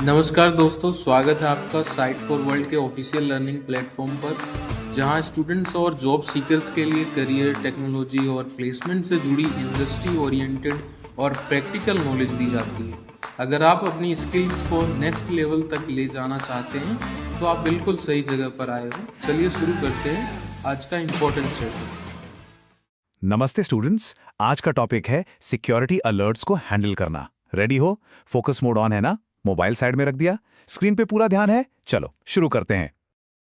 नमस्कार दोस्तों, स्वागत है आपका साइट फॉर वर्ल्ड के ऑफिशियल लर्निंग प्लेटफॉर्म पर, जहां स्टूडेंट्स और जॉब सीकर्स के लिए करियर, टेक्नोलॉजी और प्लेसमेंट से जुड़ी इंडस्ट्री ओरिएंटेड और प्रैक्टिकल नॉलेज दी जाती है। अगर आप अपनी स्किल्स को नेक्स्ट लेवल तक ले जाना चाहते हैं तो आप बिल्कुल सही जगह पर आए हो। चलिए शुरू करते हैं आज का इम्पोर्टेंट सेशन। नमस्ते स्टूडेंट्स, आज का टॉपिक है सिक्योरिटी अलर्ट्स को हैंडल करना। रेडी हो? फोकस मोड ऑन है ना? मोबाइल साइड में रख दिया? स्क्रीन पे पूरा ध्यान है? चलो शुरू करते हैं।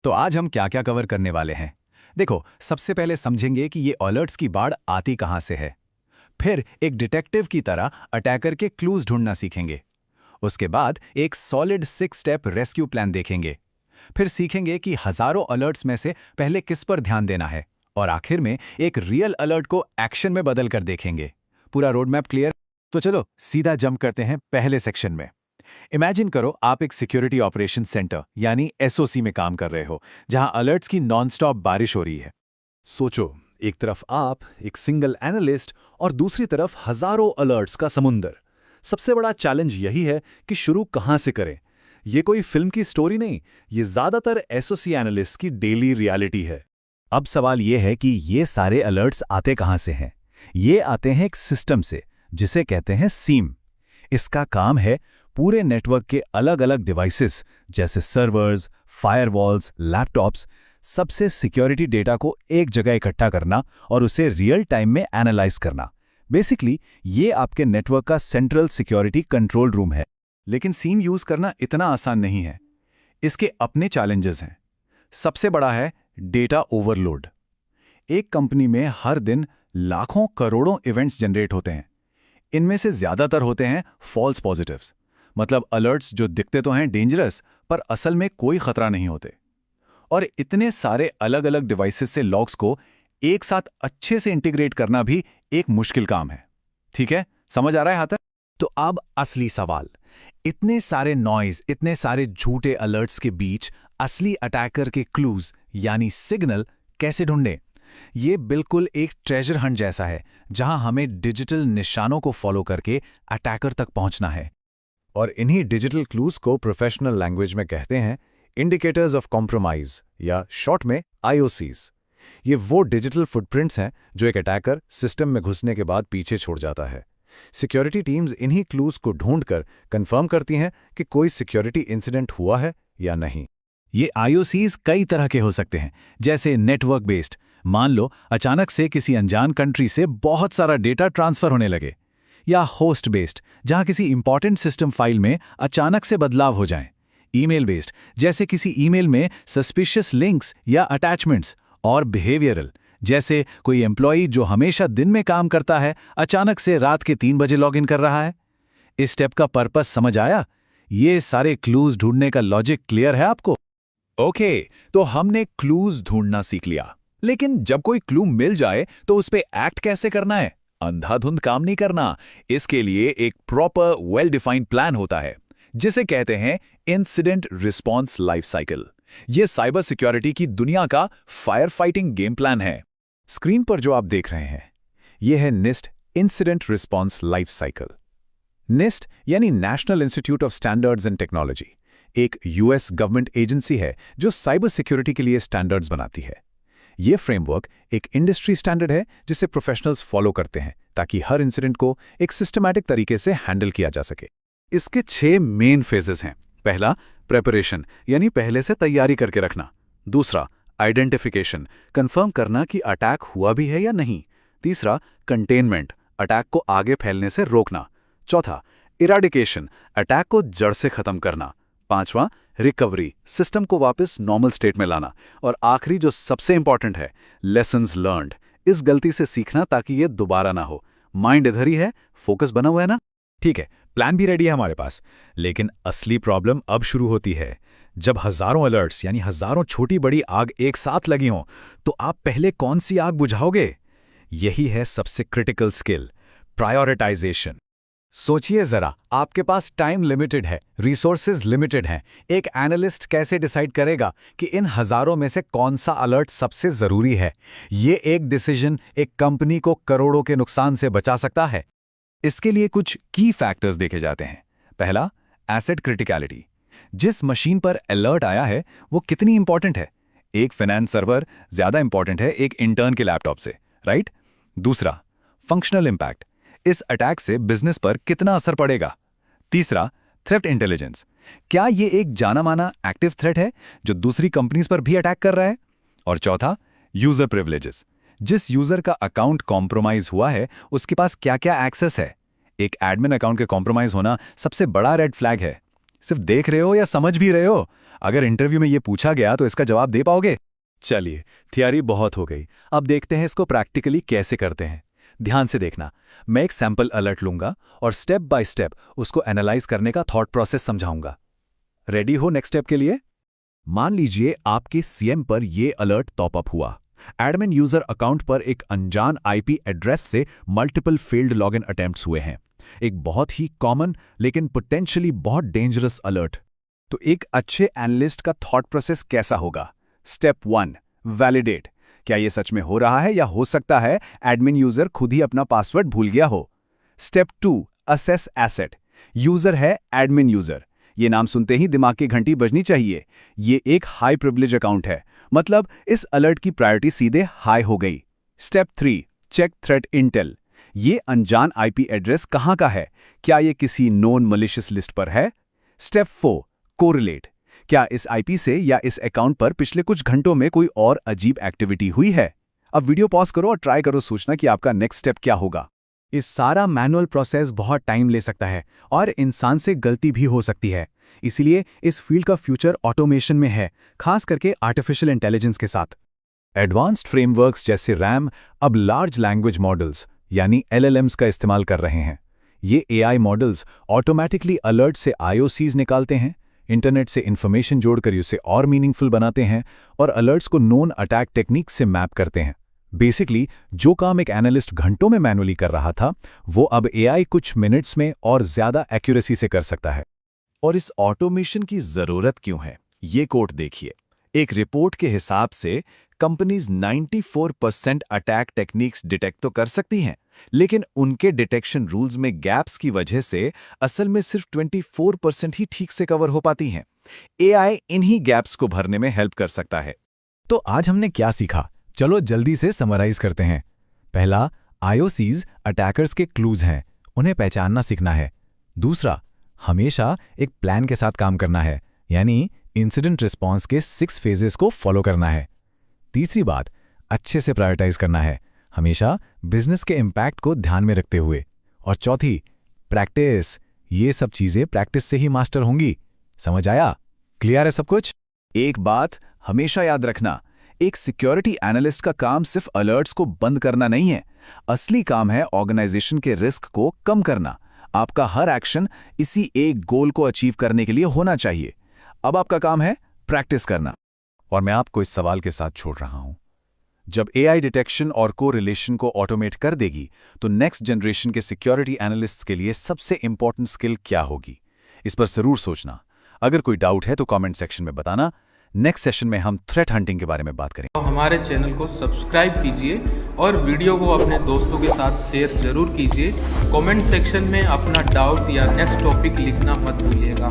तो आज हम क्या क्या कवर करने वाले हैं? देखो, सबसे पहले समझेंगे कि ये अलर्ट्स की बाढ़ आती कहां से है। फिर एक डिटेक्टिव की तरह अटैकर के क्लूज ढूंढना सीखेंगे। उसके बाद एक सॉलिड 6 स्टेप रेस्क्यू प्लान देखेंगे। फिर सीखेंगे कि हजारों अलर्ट्स में से पहले किस पर ध्यान देना है। और आखिर में एक रियल अलर्ट को एक्शन में बदल कर देखेंगे। पूरा रोड मैप क्लियर? तो चलो सीधा जंप करते हैं पहले सेक्शन में। इमेजिन करो आप एक सिक्योरिटी ऑपरेशन सेंटर यानी एसओसी में काम कर रहे हो, जहां अलर्ट्स की नॉनस्टॉप बारिश हो रही है। सोचो, एक तरफ आप, एक सिंगल एनालिस्ट, और दूसरी तरफ हजारों अलर्ट्स का समुंदर। सबसे बड़ा चैलेंज यही है कि शुरू कहां से करें। ये कोई फिल्म की स्टोरी नहीं, ये ज्यादातर एसओसी एनालिस्ट की डेली रियलिटी है। अब सवाल यह है कि ये सारे अलर्ट्स आते कहां से हैं? ये आते हैं एक सिस्टम से, जिसे कहते हैं सीम। इसका काम है पूरे नेटवर्क के अलग अलग डिवाइसेस जैसे सर्वर्स, फायरवॉल्स, लैपटॉप्स, सबसे सिक्योरिटी डेटा को एक जगह इकट्ठा करना और उसे रियल टाइम में एनालाइज करना। बेसिकली ये आपके नेटवर्क का सेंट्रल सिक्योरिटी कंट्रोल रूम है। लेकिन सीम यूज करना इतना आसान नहीं है। इसके अपने चैलेंजेस हैं। सबसे बड़ा है डेटा ओवरलोड। एक कंपनी में हर दिन लाखों करोड़ों इवेंट्स जनरेट होते हैं। इनमें से ज्यादातर होते हैं फॉल्स पॉजिटिव्स, मतलब अलर्ट्स जो दिखते तो हैं डेंजरस पर असल में कोई खतरा नहीं होते। और इतने सारे अलग अलग डिवाइसेस से लॉग्स को एक साथ अच्छे से इंटीग्रेट करना भी एक मुश्किल काम है। ठीक है, समझ आ रहा है यहाँ तक? तो अब असली सवाल, इतने सारे नॉइज, इतने सारे झूठे अलर्ट्स के बीच असली अटैकर के क्लूज यानी सिग्नल कैसे ढूंढें? ये बिल्कुल एक ट्रेजर हंट जैसा है, जहां हमें डिजिटल निशानों को फॉलो करके अटैकर तक पहुंचना है। और इन्हीं डिजिटल क्लूज को प्रोफेशनल लैंग्वेज में कहते हैं इंडिकेटर्स ऑफ कॉम्प्रोमाइज, या शॉर्ट में आईओसीज। ये वो डिजिटल फुटप्रिंट्स हैं जो एक अटैकर सिस्टम में घुसने के बाद पीछे छोड़ जाता है। सिक्योरिटी टीम्स इन्हीं क्लूज को ढूंढकर कंफर्म करती हैं कि कोई सिक्योरिटी इंसिडेंट हुआ है या नहीं। ये आईओसीज कई तरह के हो सकते हैं, जैसे नेटवर्क बेस्ड। मान लो अचानक से किसी अनजान कंट्री से बहुत सारा डेटा ट्रांसफर होने लगे, या होस्ट बेस्ड, जहां किसी इंपॉर्टेंट सिस्टम फाइल में अचानक से बदलाव हो जाएं। ईमेल बेस्ड, जैसे किसी ईमेल में सस्पिशियस लिंक्स या अटैचमेंट्स। और बिहेवियरल, जैसे कोई एम्प्लॉई जो हमेशा दिन में काम करता है अचानक से रात के 3 बजे लॉगिन कर रहा है। इस स्टेप का पर्पस समझ आया? ये सारे क्लूज ढूंढने का लॉजिक क्लियर है आपको? ओके, तो हमने क्लूज ढूंढना सीख लिया। लेकिन जब कोई क्लू मिल जाए तो उस पे एक्ट कैसे करना है? अंधाधुंध काम नहीं करना। इसके लिए एक प्रॉपर वेल डिफाइंड प्लान होता है, जिसे कहते हैं इंसिडेंट रिस्पॉन्स लाइफ साइकिल। यह साइबर सिक्योरिटी की दुनिया का फायर फाइटिंग गेम प्लान है। स्क्रीन पर जो आप देख रहे हैं, यह है निस्ट इंसिडेंट रिस्पॉन्स लाइफ साइकिल। निस्ट यानी national institute of standards and technology, एक यूएस गवर्नमेंट एजेंसी है जो साइबर सिक्योरिटी के लिए स्टैंडर्ड्स बनाती है। यह फ्रेमवर्क एक इंडस्ट्री स्टैंडर्ड है जिसे प्रोफेशनल्स फॉलो करते हैं, ताकि हर इंसिडेंट को एक सिस्टमैटिक तरीके से हैंडल किया जा सके। इसके 6 मेन फेजेस हैं। पहला, प्रेपरेशन, यानी पहले से तैयारी करके रखना। दूसरा, आइडेंटिफिकेशन, कंफर्म करना कि अटैक हुआ भी है या नहीं। तीसरा, कंटेनमेंट, अटैक को आगे फैलने से रोकना। चौथा, इराडिकेशन, अटैक को जड़ से खत्म करना। पांचवा, रिकवरी, सिस्टम को वापस नॉर्मल स्टेट में लाना। और आखिरी जो सबसे इंपॉर्टेंट है, लेसन्स लर्न्ड, इस गलती से सीखना ताकि ये दोबारा ना हो। माइंड इधर ही है, फोकस बना हुआ है ना? ठीक है, प्लान भी रेडी है हमारे पास। लेकिन असली प्रॉब्लम अब शुरू होती है। जब हजारों अलर्ट्स यानी हजारों छोटी बड़ी आग एक साथ लगी हों, तो आप पहले कौन सी आग बुझाओगे? यही है सबसे क्रिटिकल स्किल, प्रायोरिटाइजेशन। सोचिए जरा, आपके पास टाइम लिमिटेड है, रिसोर्सेज लिमिटेड हैं। एक एनालिस्ट कैसे डिसाइड करेगा कि इन हजारों में से कौन सा अलर्ट सबसे जरूरी है? ये एक डिसीजन एक कंपनी को करोड़ों के नुकसान से बचा सकता है। इसके लिए कुछ की फैक्टर्स देखे जाते हैं। पहला, एसेट क्रिटिकलिटी, जिस मशीन पर अलर्ट आया है वो कितनी इंपॉर्टेंट है। एक फाइनेंस सर्वर ज्यादा इंपॉर्टेंट है एक इंटर्न के लैपटॉप से, राइट। दूसरा, फंक्शनल इंपैक्ट, इस अटैक से बिजनेस पर कितना असर पड़ेगा। तीसरा, थ्रेट इंटेलिजेंस, क्या ये एक जाना माना एक्टिव थ्रेट है जो दूसरी कंपनीज पर भी अटैक कर रहा है। और चौथा, यूजर प्रिविलेजेस, जिस यूजर का अकाउंट कॉम्प्रोमाइज हुआ है उसके पास क्या क्या एक्सेस है। एक एडमिन अकाउंट के कॉम्प्रोमाइज होना सबसे बड़ा रेड फ्लैग है। सिर्फ देख रहे हो या समझ भी रहे हो? अगर इंटरव्यू में ये पूछा गया तो इसका जवाब दे पाओगे? चलिए, थियरी बहुत हो गई, अब देखते हैं इसको प्रैक्टिकली कैसे करते हैं। ध्यान से देखना, मैं एक सैंपल अलर्ट लूंगा और स्टेप बाय स्टेप उसको एनालाइज करने का थॉट प्रोसेस समझाऊंगा। रेडी हो नेक्स्ट स्टेप के लिए? मान लीजिए आपके सीएम पर यह अलर्ट टॉपअप हुआ। एडमिन यूजर अकाउंट पर एक अनजान आईपी एड्रेस से मल्टीपल फेल्ड लॉगिन अटेम्प्ट्स हुए हैं। एक बहुत ही कॉमन लेकिन पोटेंशियली बहुत डेंजरस अलर्ट। तो एक अच्छे एनालिस्ट का थॉट प्रोसेस कैसा होगा? स्टेप 1, वैलिडेट, क्या यह सच में हो रहा है या हो सकता है एडमिन यूजर खुद ही अपना पासवर्ड भूल गया हो। स्टेप 2, असेस एसेट, यूजर है एडमिन यूजर, ये नाम सुनते ही दिमाग की घंटी बजनी चाहिए। ये एक हाई प्रिविलेज अकाउंट है, मतलब इस अलर्ट की प्रायोरिटी सीधे हाई हो गई। स्टेप 3, चेक थ्रेट इंटेल, ये अनजान आईपी एड्रेस कहां का है, क्या ये किसी नोन मलिशियस लिस्ट पर है। स्टेप 4, कोरिलेट, क्या इस आईपी से या इस अकाउंट पर पिछले कुछ घंटों में कोई और अजीब एक्टिविटी हुई है। अब वीडियो पॉज करो और ट्राई करो सोचना कि आपका नेक्स्ट स्टेप क्या होगा। इस सारा मैनुअल प्रोसेस बहुत टाइम ले सकता है और इंसान से गलती भी हो सकती है। इसीलिए इस फील्ड का फ्यूचर ऑटोमेशन में है, खास करके आर्टिफिशियल इंटेलिजेंस के साथ। एडवांस्ड फ्रेमवर्क्स जैसे रैम अब लार्ज लैंग्वेज मॉडल्स यानी LLMs का इस्तेमाल कर रहे हैं। ये AI मॉडल्स ऑटोमेटिकली अलर्ट से IOCs निकालते हैं, इंटरनेट से इंफॉर्मेशन जोड़कर उसे और मीनिंगफुल बनाते हैं और अलर्ट्स को नोन अटैक टेक्निक से मैप करते हैं। बेसिकली जो काम एक एनालिस्ट घंटों में मैनुअली कर रहा था वो अब AI कुछ मिनट्स में और ज्यादा एक्यूरेसी से कर सकता है। और इस ऑटोमेशन की जरूरत क्यों है, ये कोट देखिए। एक रिपोर्ट के हिसाब से कंपनीज 94% अटैक टेक्निक्स डिटेक्ट तो कर सकती हैं, लेकिन उनके डिटेक्शन रूल्स में गैप्स की वजह से असल में सिर्फ 24% ही ठीक से कवर हो पाती हैं। AI इन्हीं गैप्स को भरने में हेल्प कर सकता है। तो आज हमने क्या सीखा, चलो जल्दी से समराइज करते हैं। पहला, IOCs अटैकर्स के क्लूज हैं, उन्हें पहचानना सीखना है। दूसरा, हमेशा एक प्लान के साथ काम करना है, यानी इंसिडेंट रिस्पॉन्स के 6 फेजेस को फॉलो करना है। तीसरी बात, अच्छे से प्रायोरिटाइज करना है, हमेशा बिजनेस के इम्पैक्ट को ध्यान में रखते हुए। और चौथी, प्रैक्टिस, ये सब चीजें प्रैक्टिस से ही मास्टर होंगी। समझ आया? क्लियर है सब कुछ? एक बात हमेशा याद रखना, एक सिक्योरिटी एनालिस्ट का काम सिर्फ अलर्ट्स को बंद करना नहीं है, असली काम है ऑर्गेनाइजेशन के रिस्क को कम करना। आपका हर एक्शन इसी एक गोल को अचीव करने के लिए होना चाहिए। अब आपका काम है प्रैक्टिस करना। और मैं आपको इस सवाल के साथ छोड़ रहा हूं, जब AI डिटेक्शन और कोरिलेशन को ऑटोमेट कर देगी तो नेक्स्ट जनरेशन के सिक्योरिटी एनालिस्ट्स के लिए सबसे इंपॉर्टेंट स्किल क्या होगी, इस पर जरूर सोचना। अगर कोई डाउट है तो कमेंट सेक्शन में बताना। नेक्स्ट सेशन में हम थ्रेट हंटिंग के बारे में बात करेंगे। तो हमारे चैनल को सब्सक्राइब कीजिए और वीडियो को अपने दोस्तों के साथ शेयर जरूर कीजिए। कमेंट सेक्शन में अपना डाउट या नेक्स्ट टॉपिक लिखना मत भूलिएगा।